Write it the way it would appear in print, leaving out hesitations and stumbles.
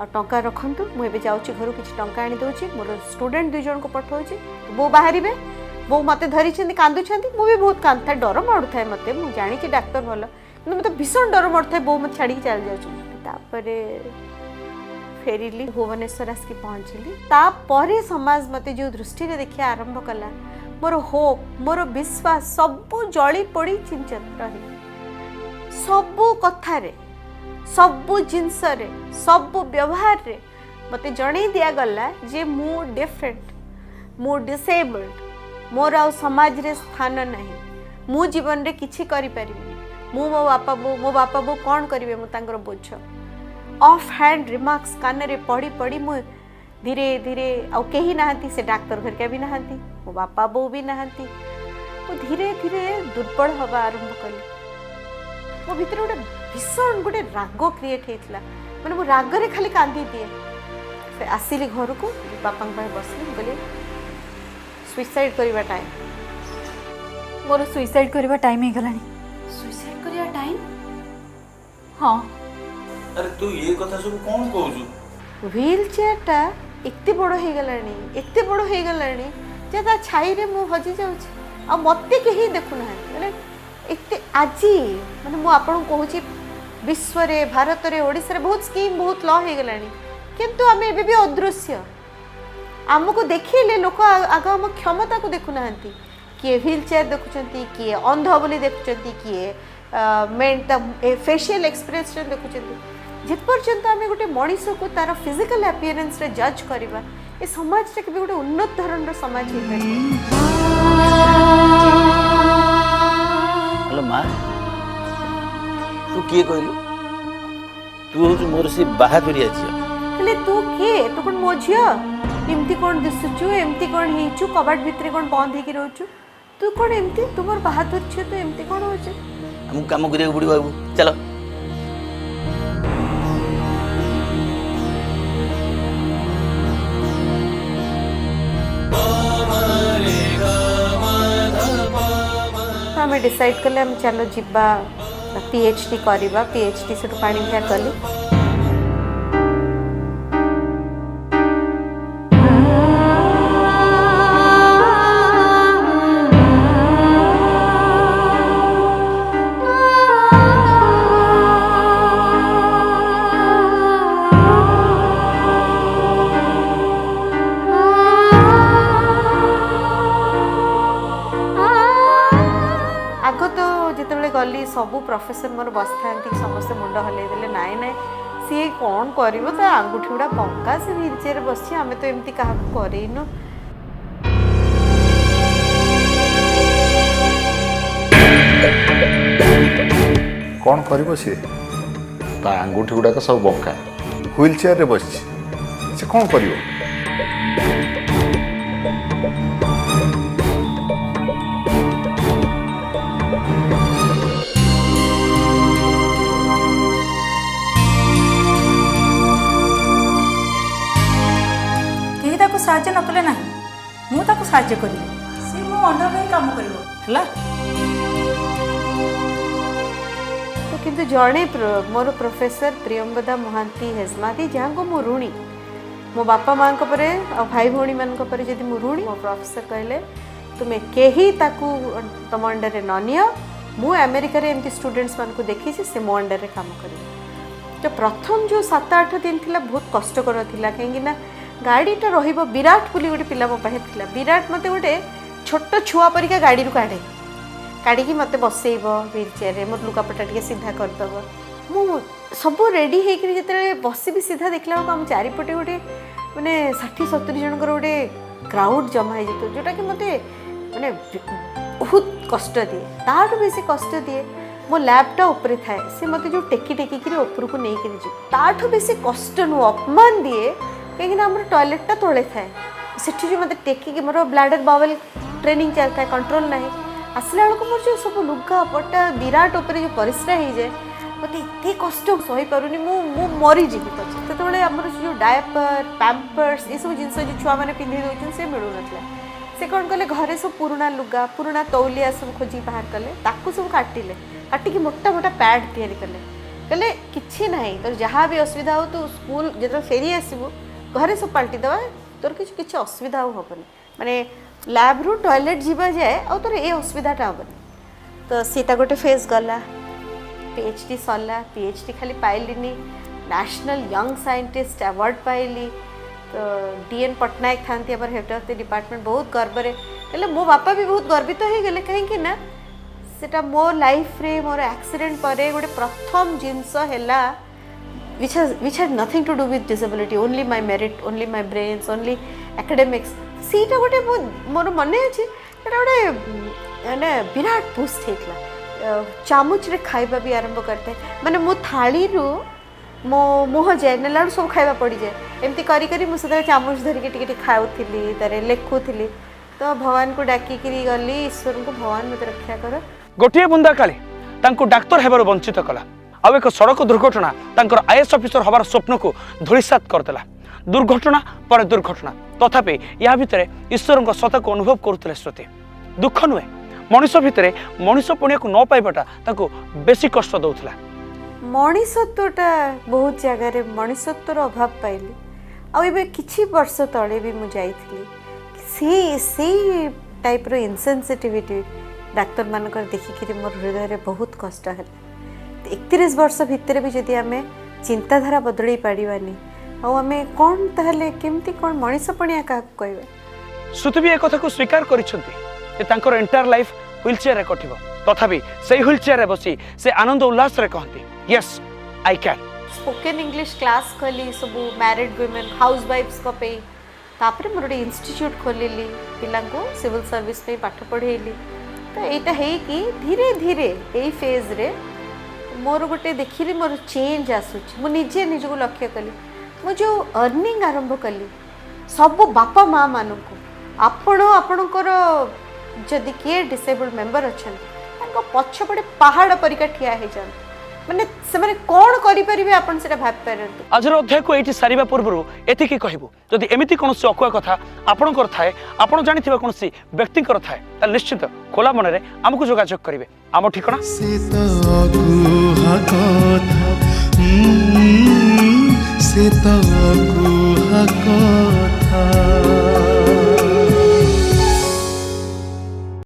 आ टंका रखंतु मुझे जाऊँगी घर किसी टंका आनी दूसरी मोर स्टूडेंट 2 जन को पठाऊँगी बो बाहर बो मत धरी कांदुंट मुझे बहुत कांदा डर माड़ू था मत मुझे जानी डाक्तर भल कि मत भीषण डर माड़ू था बो मत छाड़ी चल जाऊँ फेरिली भुवनेश्वर आसिक पहुँचली तापर समाज मत जो दृष्टि देखा आरंभ कला मोर होप मोर विश्वास सबू जली पड़ी चिंचन रही सबू कथारे सबू जिनस सबू व्यवहार रे मते जणै दिया गला जे मु डिफरेंट मु डिसेबल्ड मोर आ समाज रे स्थान नहीं मु जीवन रे किछि करि परिबि मु मो बापा बो कौन करिवे मु तांकर बोझ ऑफ हैंड रिमार्क्स कान रे पड़ी पड़ी मु धीरे धीरे आ केही नाहंती से डाक्टर घर के भी नाहंती मो बापा बो भी नाहंती मु धीरे धीरे दुर्बल हवा आरंभ कली मो भीतर गोटे भीषण गोटे राग क्रिएट होता मैंने मो रागरे खाली कांदी दिए से आसिली घर को बापा बसली बोली सुइसाइड करवा टाइम मोर सुइसाइड करवा टाइम हो गलानी सुइसाइड करवा टाइम हाँ अरे तू ये कथा सब कौन कहू व्हील चेयर टा एते बड़ हो गलानी एते बड़ हो गलानी जे ता छाई रे मु हजी जाउछी आ मते केही देखु ना माने एते आजी माने मु आपन कहूची विश्व रे भारत रे ओडिसा रे बहुत स्कीम बहुत लॉ हो गलानी किंतु आमे एबे भी अदृश्य आमको देखिले लोक आग आम क्षमता को देखु नाहंती किए व्हील चेयर देखुचंती किए अंध बोली देखुचंती किए मेन फेशियल एक्सप्रेशन देखुचंती जेपर्यंत आम गोटे मनीष को तार फिजिकल अपीयरेंस रे जज करवा ए समाज रे गोटे उन्नत धरण समाज हो हेलो माँ तू किए कहलु तू हूँ मोर से बाहादुरिया झील कहले तू किए तू कौन मो झील एमती कौन दिशुचु एमती कौन हेचु कबाट भितर कौन बंद होकर रहचु तू कौन एमती तुमर बहादुर झील तू एमती कौन होचु हमको काम करिया पड़ो बाबू चलो आम डिसाइड कले हम चलो जीवा पीएचडी करवा पीएचडी से पानी बिहार कली आग तो जिते गली सबू प्रोफेसर मोर बस था समस्त मुंड हल्ले नाई नाई सी कौन कर आंगुठी गुड़ा पंका से व्हील चेयर बस आम तो एमती क्या करनु कौन कर सी आंगुठी गुड़ाक सब बंका व्हील चेयर रे बस से कौन कर साहाଯ୍य न कले नहीं मु ताको साहाଯ୍य करी से मो अंडर में काम करिवो हला तो किंतु जड़े मोर प्रोफेसर प्रियंवदा महांती हेजमाती जहाँ को मु ऋणी मो बापा माँ भाई भौणी मान जदि मु ऋणी मो प्रोफेसर कहले तुम्हें कहीं ताकू तुम अंडर रे न नियो मु अमेरिका रे एमती स्टूडेंट्स मान को देखी से मो अंडर रे काम करी तो प्रथम जो 7-8 दिन थिला बहुत कष्टकर थिला कहीं ना गाड़ीटा रहिबो विराट बोली गोटे पिला मो पाखे थिला विराट मते गोटे छोट छुआ परिका गाड़ी रू काढ़े काढ़ी मते बसैब व्हील चेयर रे मोर लुगापटा टिके सीधा करदब मु सब रेडी होकर जिते बसबी सीधा देखला हम चारिपटे गोटे माने 60-70 जनकर गोटे क्राउड जमा हो जाता जोटा कि मते माने बहुत कष्ट दिए ताठू बेसी कष्ट दिए मो लैपटा ऊपर थाए से मते जो टेकी टेकी ऊपर को नहीं कर ताठू बेसी कष्ट नु अपमान दिए कहीं आम टॉयलेटा तले थाए से जो मत टेकिक मोर ब्लाडर बावल ट्रेनिंग चलता है कंट्रोल ना आसला बेलू मोर जो सब लुगा पटा विराट उपर जो परिश्रा हो जाए मत एत कष्ट सही पारुनी मु मरीजी पचे से आम जो डायपर पैम्पर्स ये सब जिन जो छुआ मैंने पिंधि दौन से मिलू ना से कौन कले घरे सब पुराणा लुगा पुराणा तौलिया सब खोजी बाहर कले ताकू सब काटिले काटिकी मोटा मोटा पैड तैयारी कले कहले किछि नाही तो जहाँ भी असुविधा हो तू स्कूल जो फेरी आसबू घरे सब पलटि दवा तोर किछि असुविधा हेनी माने लैब रु टॉयलेट जीवा जाए आ तोर ए असुविधाटा हेनी तो सीटा गोटे फेज गला पीएचडी सरला पीएचडी खाली पाइलिनी नेशनल यंग साइंटिस्ट अवार्ड पाइली तो डीएन पट्टनायक था हेड ऑफ द डिपार्टमेंट बहुत गर्व है मो बापा भी बहुत गर्वित हो गले कहीं ना सेटा मो लाइफ रे मोर एक्सीडेंट पर गोटे प्रथम जिनस है which had nothing to do with disability only my merit only my brains only academics सीटा गोटे मोर मन अच्छे गोटे माने विराट पुस्ट होता चामुच रे खाइबा भी आरंभ करते माने मो थाली रू मो मुह जाए नेला सब खाइबा पड़ जाए एमती करी करी मु सदा चामुच धरिके टिके खाऊली तारे लेखुली तो भगवान को डाकिकी गली ईश्वर को भगवान मत रक्षा कर गोटे बुंदा काली तांको डाक्तर हेबार वंचित कला आउ एक सड़क दुर्घटना तांकर आईएएस ऑफिसर हबार स्वप्न को धूलिसात करदेला दुर्घटना पर दुर्घटना तथापि या भितर ईश्वर सत्ता को अनुभव करुले श्रुति दुख नुहे मनीष भितर मनीष पुण्य को न पाइबाटा तांको बेसी कष्ट दउथला मनीषत्वटा बहुत जगार मनीषत्वर अभाव पाइली आबे किछि वर्ष तले भी मुझे से टाइप रो इनसेंसिटिविटी डाक्तर मानकर देखिक मोर हृदय बहुत कष्ट है 31 वर्ष भितर भी जदि आम चिंताधारा बदल पारानी आम कौन ताहले केमती कौन मनीष पणिया क्या कह श्रुति भी एक कथा को स्वीकार कर एंटायर लाइफ व्हील चेयर रे कटिबो तथापि से व्हील चेयर रे बसी से आनंद उल्लास रे कहती yes I can spoken English class खोली सब मैरिड वुमेन हाउस वाइफ्स को पे तापर मोर गोटे इंस्टीट्यूट खोलिली पिला सिविल सर्विस पे पाठ पढ़ेली तो यहाँ है कि धीरे धीरे यही फेज रे मोर गोटे देखिली मोर चेंज आसूची मुझे निजको लक्ष्य कली मु जो अर्निंग आरंभ कली सब बापा माँ मान आपण आपणकर जदि किए डिसेबल्ड मेंबर अच्छा पछपटे पहाड़ परिका ठिया हो जाते माने से माने कौन करि परिबे आपण सेटा भाब पारंतु आजर अध्याय को एठी सारिबा पूर्व एतिकी कहबो जदि एमिति कोनोसी अकुआ कथा आपण कर थाए आपण जानिथिबा कोनोसी व्यक्ति कर थाए त निश्चित खोला मन रे हमकु जोगाजोग करिवे आम ठिकाना से तो